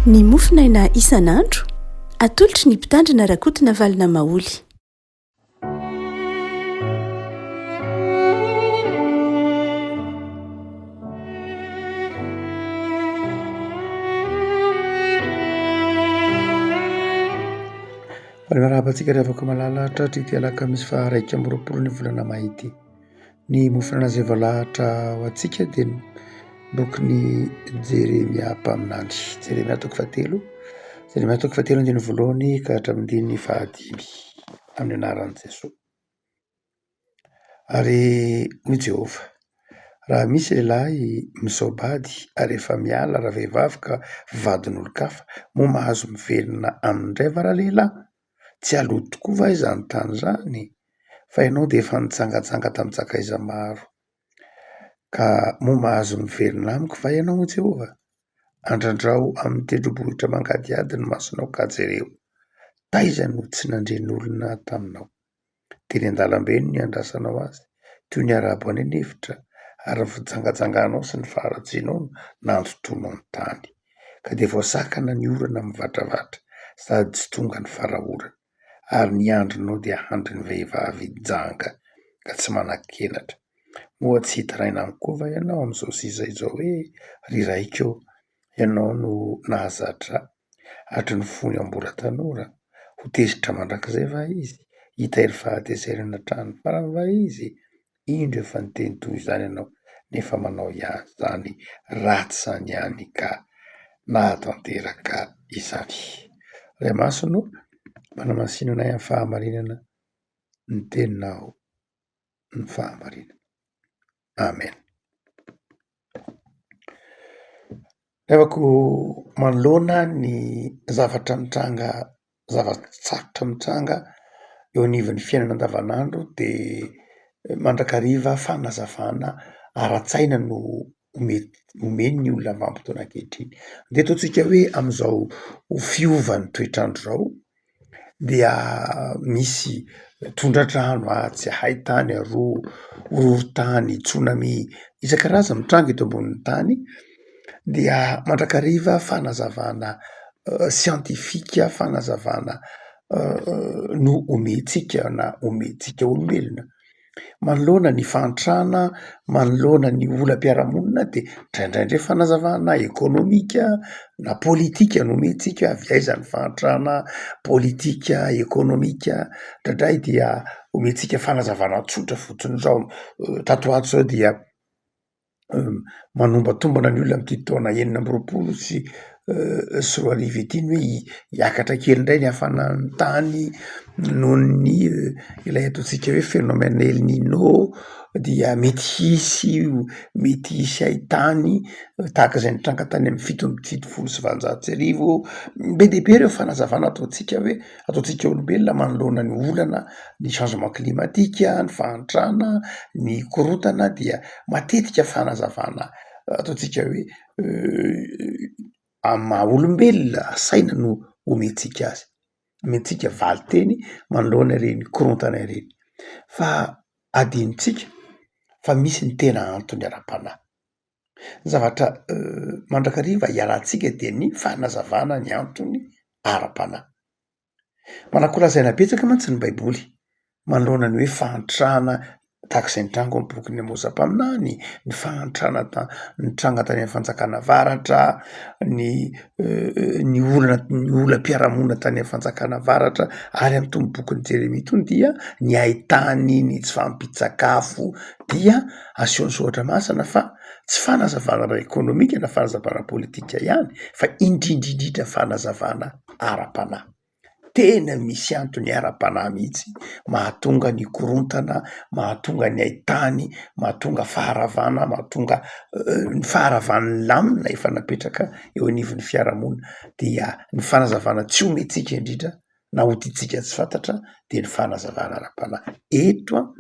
Ny mofinaina isan'andro atolotry ny mpitandrina rakotina valina maoly. Miarabantsika rehefa malalahatra tiatialaka misy faharaika amby roapolo ny volana May ity. Ny mofinaina izay voalahatra ho antsika dia boky Jeremia Mpaminany. Jeremia toko fahatelo andiny voalohany ka hatramin'ny andiny fahadimy amin'ny anaran'i Jesosy. Ary hoy Jehova: raha misy lehilahy misaobady ary efa miala raha vehivavy ka vadin'olon-kafa, moa mahazo mivelona amindray vara-lehilahy? Tsy aloto tokoa va izany tany izany? Fa ianao dia efa nitsangatsanga tamin'ny tsakaiza maro, ka moa mahazo mivelona amiko va ianao Jehova? Andrandrao amin'ny tendrombohitra mangadiady ny masonao ka jereo. Taiza no tsy nandren'olona taminao? Teny an-dalambe no niandrasanao azy, toy ny arabo any an'efitra, ary ny fitsangatsanganao sy ny faharatsianao nandotoanao ny tany. Ka dia voasakana ny orana mivantravatra, sady tsy tonga ny farahorana. Ary ny andronao dia andro ny vehivavy janga ka tsy manan-kenatra. Moa tsy hitaraina amiko koa va ianao amin'izao sisa izao hoe riraikeo? Ianao no nahazatra hatry ny fony ambora tanora, ho tezitra mandrakizay va izy? Hitahiry fahatezerana hatrany farany va izy? Indro efa niteny toy izany ianao, nefa manao izany ratsy izany ihany ka nahatanteraka izany. Ray Masino, manamasinana amin'ny fahamarinana ny teninao ny fahamarinana. Amen. Revako manoloana ny zavatra mitranga, zavatsarotra mitranga eo anivon'ny fiainana andavanandro dia mandrakariva fanazavana ara-tsaina no omeny ny olona vanim-potoana ankehitriny. Dia ataontsika hoe amin'izao fiovan'ny toetrandro izao dia misy tondra-drano, tsy haitany, horohorontany, tsunami, isan-karazany mitranga eto ambonin'ny tany. Dia mandrakariva fanazavana siantifika, fanazavana no omentsika na omentsika olombelona. Manoloana ny fahantrana, manoloana ny olam-piarahamonina dia indraindray fanazavana ekônomika na politika no omentsika. Avy aiza ny fahantrana politika, ekônomika? Indraindray dia omentsika fanazavana tsotra fotsiny izao. Tato ato izao dia manombatombana ny olona amin'ity taona 2024 sy 2025 ity hoe hiakatra kely indray ny hafanan'ny tany noho ny ilay ataontsika hoe phénomène El Nino, dia mety hisy haitany tahaka izay nitranga tany amin'ny 1770 be dia be ireo fanazavana ataontsika olombelona manoloana ny olana, ny changement climatique, ny fahantrana, ny korontana. Dia matetika fanazavana ataontsika hoe amin'ny maha olombelona saina no omentsika azy, omentsika valiteny manoloana ireny korontana ireny. Fa adinontsika fa misy ny tena antony ara-panahy. Zavatra mandrakariva ialantsika dia ny fanazavana ny antony ara-panahy. Manakolazaina betsaka mantsy ny Baiboly manoloana ny hoe fahantrana tahaka izay nitrango amin'ny bokin'ny Amoza-Paminany, ny fahantrana nitranga tany amin'ny fanjakana avaratra, ny olam-piarahamonina tany amin'ny fanjakana avaratra, ary amin'ny tony bokin'ny Jeremia tony dia ny haitany, ny tsy fampitsakafo. Dia aseho ny soratra masina fa tsy fanazavana ekônomika na fanazavana politika ihany, fa indrindrindrindra fanazavana ara-panahy. Tena misy antony ara-panahy mihitsy mahatonga ny korontana, mahatonga ny haitany, mahatonga faharavana, mahatonga ny faharavan'ny lamina efa napetraka eo anivon'ny fiarahamonina. Dia ny fanazavana tsy omentsika indrindra na hoditsika tsy fantatra dia ny fanazavana ara-panahy. Eto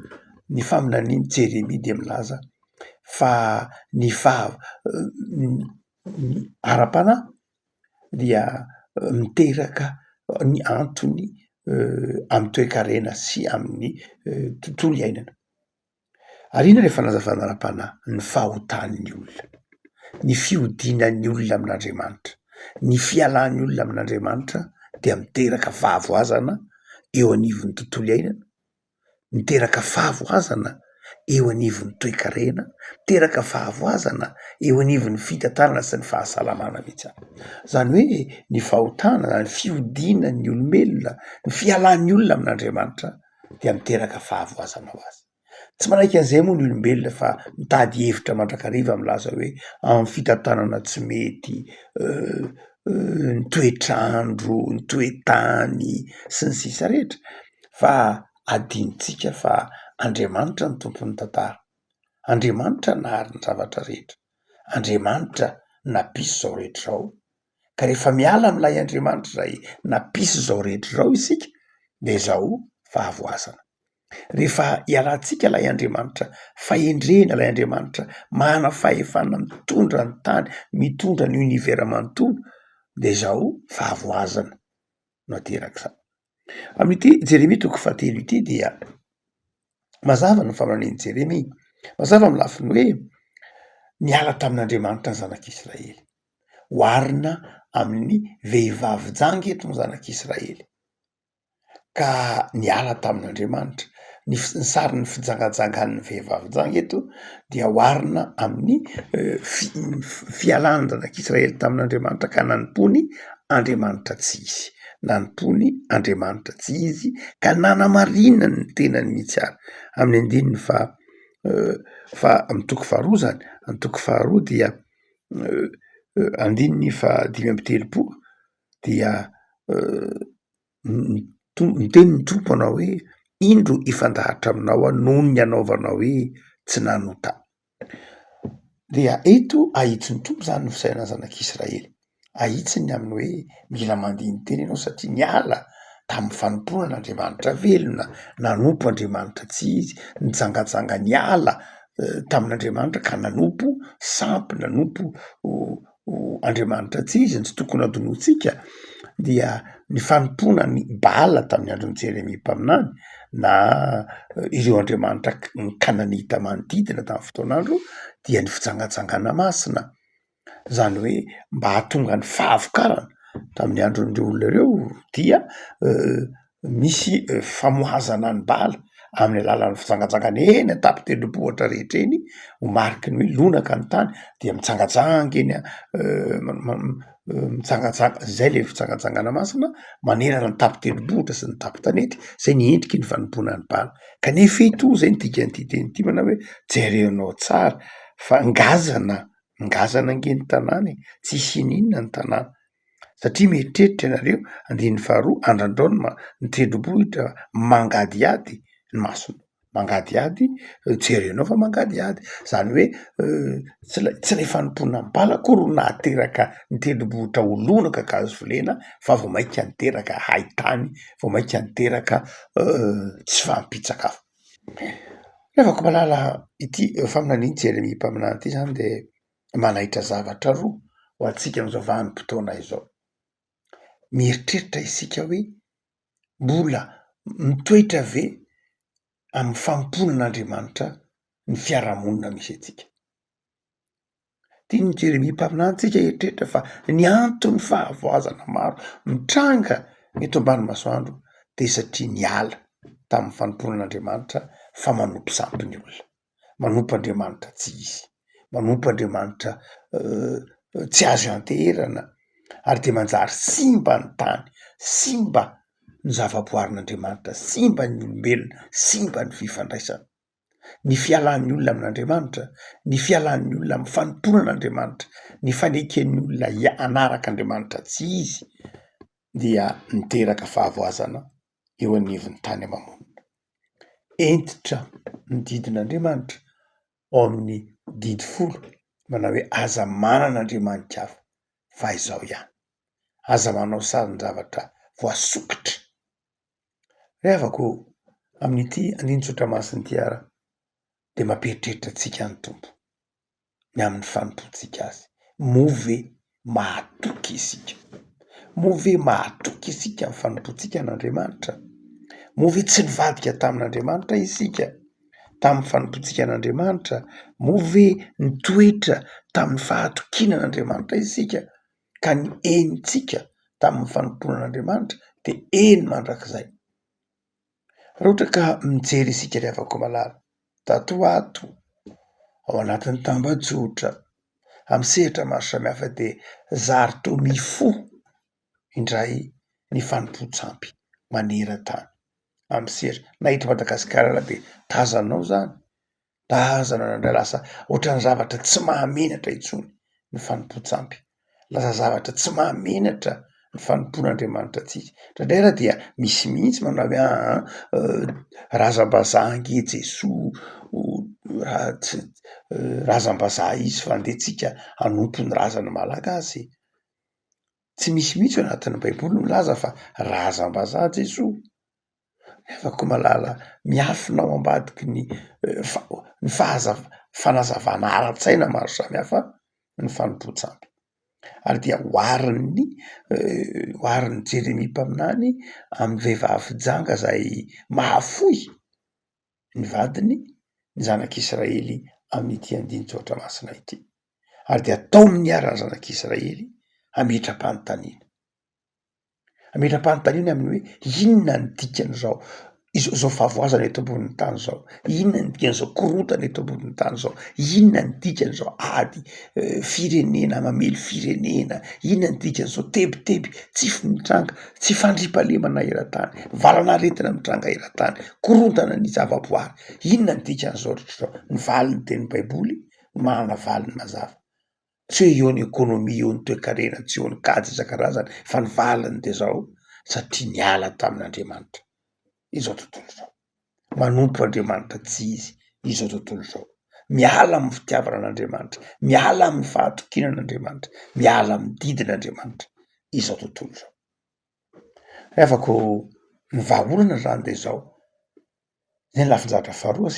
ny faminanian'i Jeremia dia milaza fa ny ara-panahy dia miteraka ny antony amin'ny toe-karena sy amin'ny tontolo iainana. Ary inona ilay fanazavana ara-panahy? Ny fahotan'ny olona, ny fihodinan'ny olona amin'Andriamanitra, Ny fialan'ny olona amin'Andriamanitra dia miteraka fahavoazana eo anivon'ny tontolo iainana, miteraka fahavoazana eo anivon'ny toe-karena, miteraka fahavoazana eo anivon'ny fitantarana sy ny fahasalamana mihitsy. Zany hoe ny fahotana, ny fiodiana ny olombelona, ny fialan'ny olona amin'Andriamanitra dia miteraka fahavoazana ho azy. Tsy manaiky an'izay moa ny olombelona fa mitady hevitra mandrakariva milaza hoe amin'ny fitantanana tsy mety, ny toetrandro, ny toe-tany sy ny sisa rehetra, fa adinontsika fa Andriamanitra ny tompon'ny tantara. Andriamanitra nahary ny zavatra rehetra. Andriamanitra nampisy zao rehetra zao. Ka rehefa miala amin'ilay Andriamanitra izay nampisy zao rehetra zao isika, de zao fahavoazana. Rehefa ialantsika ilay Andriamanitra, fahendrena ilay Andriamanitra, mana fahefana mitondra ny tany, mitondra ny univera manontolo, de zao fahavoazana no aterak'izany. Amin'ity Jeremia toko fahatelo ity dia mazava ny famanen'i Jeremia, mazava amin'ny lafiny hoe niala tamin'Andriamanitra ny zanak'Israely, oharina amin'ny vehivavy jangy eto ny zanak'Israely, ka niala tamin'Andriamanitra. Ny sarin'ny fijangajangan'ny vehivavy jangy eto dia oharina amin'ny fialana zanak'Israely tamin'Andriamanitra ka nanimpony Andriamanitra tsy izy, nanimpony Andriamanitra tsy izy ka nanamarinany ny tenany mihitsy ary. Amin'ny andininy fa amin'ny toko faharoa zany, amin'ny toko faharoa dia andininy fa 5:30 dia miteny ny tompo anao hoe indro ifandahatra aminao noho ny anaovanao hoe tsy nanota. Dia eto ahitsy ny tompo zany ny fisainana zanak'Israely, ahitsiny amin'ny hoe mila mandihy ny teny ianao satria niala tamin'ny fanomponan'Andriamanitra velona, nanompo Andriamanitra tsy izy, nijangajanga niala tamin'Andriamanitra ka nanompo sampy, nanompo Andriamanitra tsy izy, ny tsy tokony adonoantsika dia ny fanompona ny Baala tamin'ny andron'ny Jeremia mpaminany, na ireo Andriamanitra ny Kananita manodidina tamin'ny fotoan'andro, dia ny fijangajangana masina. Zany hoe mba hahatonga ny fahavokarana tamin'ny andron'ireo olona ireo dia misy famoazana ny Baala amin'ny alalan'ny fijangajangana eny an-tapin-tendrombohitra rehetra eny, ho mariky ny hoe lonaka ny tany dia mitsangajanga eny mitsangajanga, zay le fitsangajangana masina manerana ny tapin-tendrombohitra sy ny tapin-tanety, zay ny endriky ny fanomponan'ny Baala. Kanefa eto zay ny dikan'ity teny ity manao hoe jerenao tsara fa ngazana ngeny tanàna, tsisy ininona ny tanàna, satria mieritreritra ianareo andininy faharoa andrandraona ny tendrombohitra mangadiady ny masona, mangadiady, jerenao fa mangadiady. Zany hoe tsy lay fanompona ny Baala akory no nahateraka ny tendrombohitra ho lonaka ka azo volena, fa vao mainka niteraka haitany, vao mainka niteraka tsy fahampitsakafo. Revako malala ity faminaniany Jeremia mpaminany ity zany de manaitra zavatra roa ho antsika amin'izao vanim-potoana izao. Mieritreritra isika hoe mbola mitoetra ve amin'ny famponan'Andriamanitra ny fiarahamonina misy antsika. Tiany Jeremia mpaminany tsika eritreritra fa ny antony fahavoazana maro mitranga eto ambany masoandro de satria niala tamin'ny fanomponan'Andriamanitra fa manompo sampy ny olona, manompo Andriamanitra tsy izy, manompo Andriamanitra tsy azo anteherana, ary de manjary simba ny tany, simba ny zavaboarin'Andriamanitra, simba ny olombelona, simba ny fifandraisana. Ny fialan'ny olona amin'Andriamanitra, ny fialan'ny olona amin'ny fanomponan'Andriamanitra, ny faneken'ny olona anaraka Andriamanitra tsy izy dia niteraka fahavoazana eo anivon'ny tany amamonina. Entitra ny didin'Andriamanitra ao amin'ny didy 10 manao hoe aza manan'Andriamanitra hafa fa izao ihany, aza manao sarin-javatra voasokitra. Revako amin'ity andiny tsotra masiny ity ara de mamperitreritra antsika ny tompo ny amin'ny fanompontsika azy. Move mahatoky isika, move mahatoky isika amin'ny fanompontsika an'Andriamanitra, move tsy nivadika tamin'Andriamanitra isika tamin'ny fanompontsika an'Andriamanitra, move nitoetra tamin'ny fahatokinan'Andriamanitra isika ka ny enitsika tamin'ny fanomponan'Andriamanitra de eny mandrakizay. Raha ohatra ka mijery isika ry havako malala tato ato ao anatin'ny tambajotra amin'ny sehatra maro samihafa de zary toa mifo indray ny fanompo-tsampy maneran-tany amin'ny sehatra na eto Madagasikara de tazanao zany, tazana nandray lasa ohatran'ny zavatra tsy mahamenatra intsony ny fanompo-tsampy, lasa zavatra tsy mahamenatra ny fanompon'Andriamanitra atsika. Ndraindray dia misy mihitsy manao hoe razam-bazaha ange Jesoa raha tsy razam-bazaha izy fa andehitsika hanompo ny razan'ny malagasy. Tsy misy mihitsy ao anatin'ny baiboly milaza fa razam-bazaha Jesoa. Afaka malala miafina ao ambadiky ny fanazavana ara-tsaina maro samihafa ny fanompo-tsampy. Ary dia oharin'ny Jeremia mpaminany amin'ny vehivavy janga zay mahafoy ny vadiny ny zanak'Israely amin'ity andininy masina ity. Ary dia atao miarany zanak'Israely hametram-panontaniana. Hametram-panontaniana amin'ny hoe inona ny dikan'izao izao favoazana eto ambonin'ny tany zao, inona ny dikan'izao korontana eto ambonin'ny tany zao, inona ny dikan'izao ady firenena mamely firenena, inona ny dikan'izao tebiteby tsy mitranga, tsy fandriampahalemana eran-tany, valanaretina mitranga eran-tany, korontana ny zavaboary, inona ny dikan'izao rehetra zao. Ny valiny teny baiboly manana valiny mazava. Tsy hoe eo ny ekonomia, eo ny toe-karena, tsy eo ny kajy isan-karazany, fa ny valiny de zao satria niala tamin'Andriamanitra izao tontolo zao. Manompo Andriamanitra tsy izy izao tontolo zao. Miala amin'ny fitiavana an'Andriamanitra, miala amin'ny fahatokinan'Andriamanitra, miala amin'ny didin'Andriamanitra izao tontolo zao. Afaka ny vahaolana zany de zao. Zay ny lafin-jaratra faharoa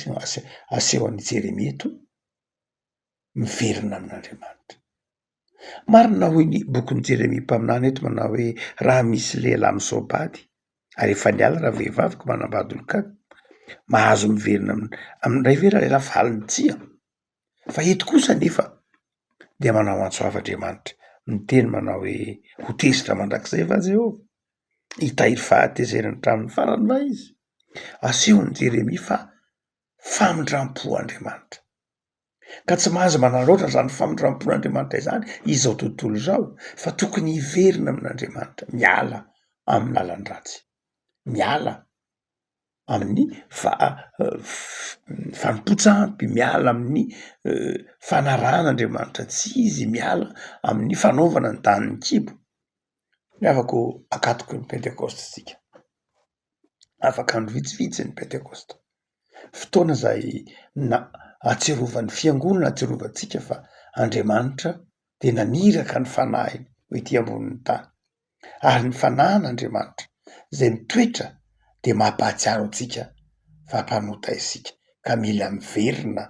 aseho an'i Jeremia eto, miverina amin'Andriamanitra. Marina hoy ny bokin'i Jeremia mpaminany eto manao hoe raha misy lehilahy misoabady ary efa niala raha vehivavy manambady olon-kafa mahazo miverina amin'indray vera lehilahy valiny tsia. Fa eto kosa nefa dia manao antso av'Andriamanitra miteny manao hoe ho tezitra mandrakizay va Jehova, hitahiry fahatezerany hatramin'ny farany va izy. Asehon'i Jeremia fa famindrampo Andriamanitra. Ka tsy mahazo manana loatra zany famindrampon'Andriamanitra izany izao tontolo zao, fa tokony hiverina amin'Andriamanitra, miala amin'ny lalan-dratsy, miala amin'ny fanompo-tsampy, miala amin'ny fanaran'Andriamanitra tsy izy, miala amin'ny fanaovana ny tany ny kibo. Afaka akatoko ny Pentekosta tsika, afaka andro vitsivitsy ny Pentekosta, fotoana zay atsiarovan'ny fiangonana, atsiarovantsika fa Andriamanitra de naniraka ny fanahiny ho ety ambonin'ny tany, ary ny fanahan'Andriamanitra zay mitoetra de mampahatsiaro antsika fa mpanota isika ka mila miverina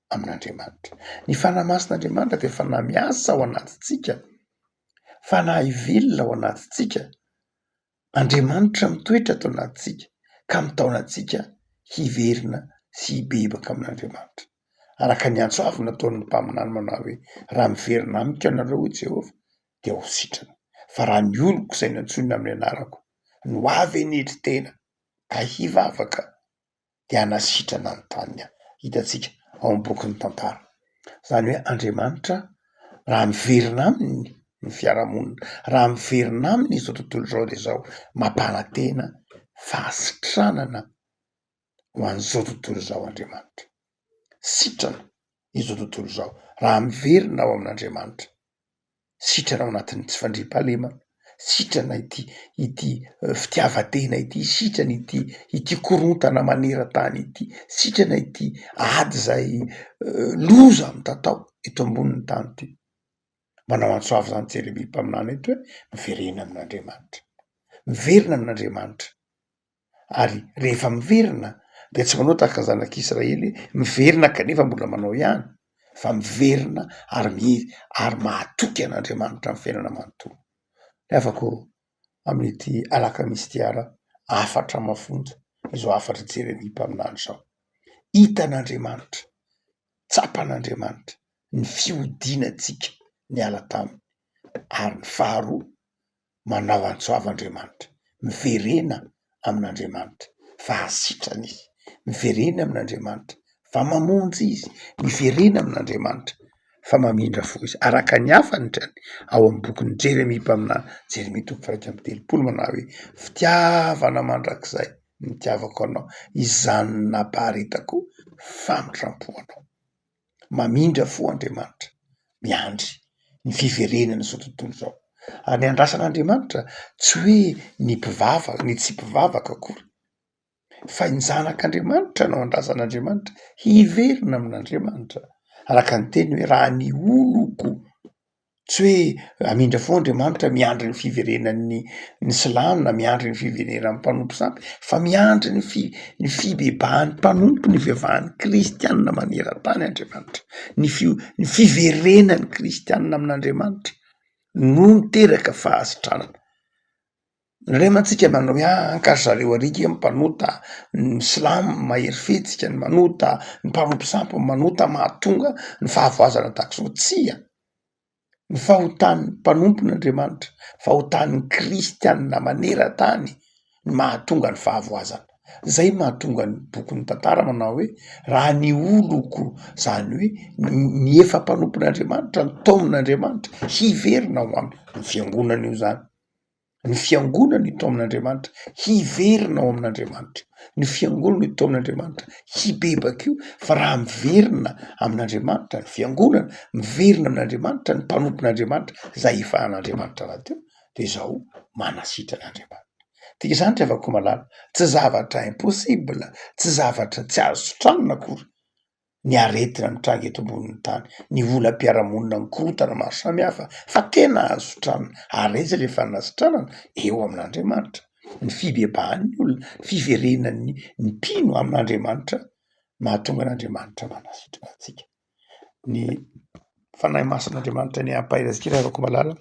amin'Andriamanitra. Ny fanahy masin'Andriamanitra de fanahy miasa ao anatintsika, fanahy velona ao anatintsika. Andriamanitra mitoetra atao anatintsika ka mitaona antsika hiverina sy hibebaka amin'Andriamanitra. Araka ny antso avy nataon'ny mpaminany manao hoe raha miverina amiko ianareo ho Jehova dia ho sitrana, fa raha ny oloko izay nantsonina amin'ny anarako no avy enetry tena ka hivavaka dia hanasitrana ny taniny aho. Hitantsika ao amin'ny bokin'ny tantara. Zany hoe Andriamanitra raha miverina aminy ny fiarahamonina, raha miverina aminy izao tontolo zao de zao mampana-tena fahasitranana ho an'izao tontolo zao Andriamanitra. Sitrana izao tontolo zao raha miverina ao amin'Andriamanitra, sitrana ao anatin'ny tsy fandriampahalemana, sitrana ity fitiavan-tena ity, sitrana ity korontana maneran-tany ity, sitrana ity ady zay loza mitatao eto ambonin'ny tany ity. Manao antso avy zany Jeremia mpaminany eto hoe miverina amin'Andriamanitra, miverina amin'Andriamanitra. Ary rehefa miverina de tsy manao tahaka ny zanak'Israely miverina kanefa mbola manao ihany, fa miverina ary mahatoky an'Andriamanitra amin'ny fiainana manontolo. Afaka amin'ity alakamisy ty ara 4 mafonja izao 4 Jeremia mpaminany zao. Hitan'Andriamanitra, tsapan'Andriamanitra ny fiodinantsika niala taminy, Ary ny faharoa, manao antsoav'Andriamanitra, miverena amin'Andriamanitra fa hasitrana izy, miverena amin'Andriamanitra fa mamonjy izy, miverena amin'Andriamanitra fa mamindra fo izy. Araka ny hafany trany ao amin'ny bokin'ny Jeremia mpaminany, Jeremia 1:30 manao hoe fitiavana mandrakizay nitiavako anao, izany naparitako famitrampo anao. Mamindra fo Andriamanitra, miandry ny fiverenana zao tontolo zao. Ary ny andrasan'Andriamanitra tsy hoe ny mpivavaka, ny tsy mpivavaka akory, fa ny zanak'Andriamanitra no andrasan'Andriamanitra hiverina amin'Andriamanitra. Araka ny teny hoe raha ny oloko, tsy hoe amindra fo Andriamanitra miandry ny fiverenan'ny silamo na miandry ny fiverenan'ny mpanompo sampy, fa miandry ny fibebahan'ny mpanompo ny fievahan'ny kristianina maneran-tany Andriamanitra, ny fiverenan'ny kristianina amin'Andriamanitra no miteraka fahasitranana. Ray amantsika manao hoe ankary zareo arika mpanota, ny silamo mahery fetsika, ny manota, ny mpanompo sampy manota mahatonga ny fahavoazana takizao. Tsia, ny fahotan'ny mpanompon'Andriamanitra, fahotan'ny kristianina maneran-tany ny mahatonga ny fahavoazana. Zay mahatonga ny bokin'ny tantara manao hoe raha ny oloko, zany hoe ny efa mpanompon'Andriamanitra, ny taomin'Andriamanitra hiverina ao aminy. Ny fiangonana io zany, ny fiangonana ito amin'Andriamanitra hiverina ao amin'Andriamanitra, ny fiangonana ito amin'Andriamanitra hibebaka io. Fa raha miverina amin'Andriamanitra ny fiangonana, miverina amin'Andriamanitra ny mpanompon'Andriamanitra, zay ifahan'Andriamanitra raha teo, de zao manasitrana Andriamanitra. Tika zany trevako malala, tsy zavatra impossible, tsy zavatra tsy azo sotranina akory ny aretina mitrangy eto ambonin'ny tany, ny olam-piaramonina mikorotana maro samihafa, fa tena azo sotranina. Ary izy rehefa nasitranana eo amin'Andriamanitra, ny fibebahan'ny olona, fiverenan'ny mpino amin'Andriamanitra, mahatonga n'Andriamanitra manasitrana antsika. Ny fanahy masin'Andriamanitra ny ampahirantsika trevako malala,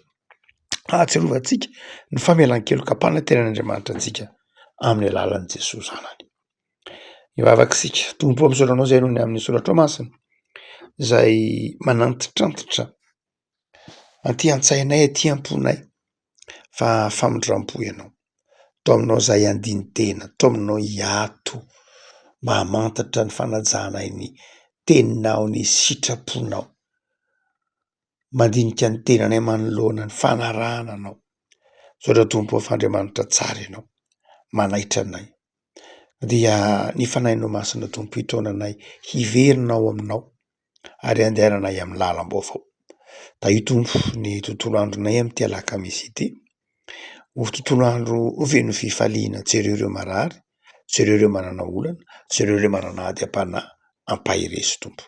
ahatsiarovantsika ny famelan-keloka-panantenan'Andriamanitra antsika amin'ny alalan'i Jesosy zanany. Ivavaka sika tompo am'soranao zay nohony amin'ny soratra masina zay manantitrantitra aty an-tsainay, aty am-ponay fa famindrampo ianao, to aminao zay andiny tena, to aminao hiato mba hamantatra ny fanajanay ny teninao, ny sitraponao, mandinika ny tenanay manoloana ny fanarananao. Saotra tompo af'Andriamanitra tsara ianao, manaitra anay, dia ny fanahinao masina tompo hitonanay hiverina ao aminao ary andehananay amin'ny lalam-baovao. Da io tompo ny tontolo andronay amin'ity alakamisy ity, ho tontolo andro oveno fifaliana tsereo marary, tsereo manana olana, tsereo manana ady am-panahy, ampahiresy tompo.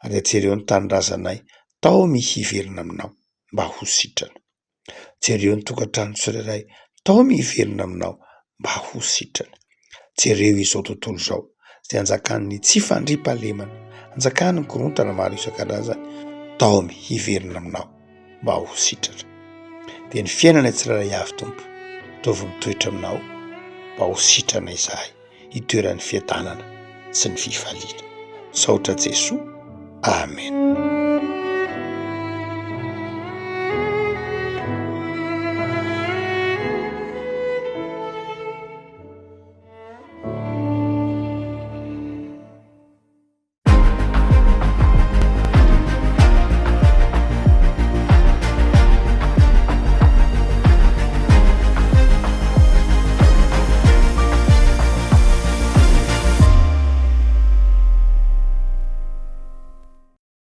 Ary atsereo ny tanindrazanay tao mihiverina aminao mba ho sitrana. Jereo ny tokantrano tsirairay tao miverina aminao mba ho sitrana. Jereo izao tontolo zao zay anjakan'ny tsy fandriampahalemana, anjakan'ny korontana maro isan-karazany, tao miverina aminao mba ho sitrana. Dia ny fiainana tsirairay avy tompo, taovy mitoetra aminao mba ho sitrana izahay hitoeran'ny fiadanana sy ny fifaliana. Saotra Jesoa. Amen.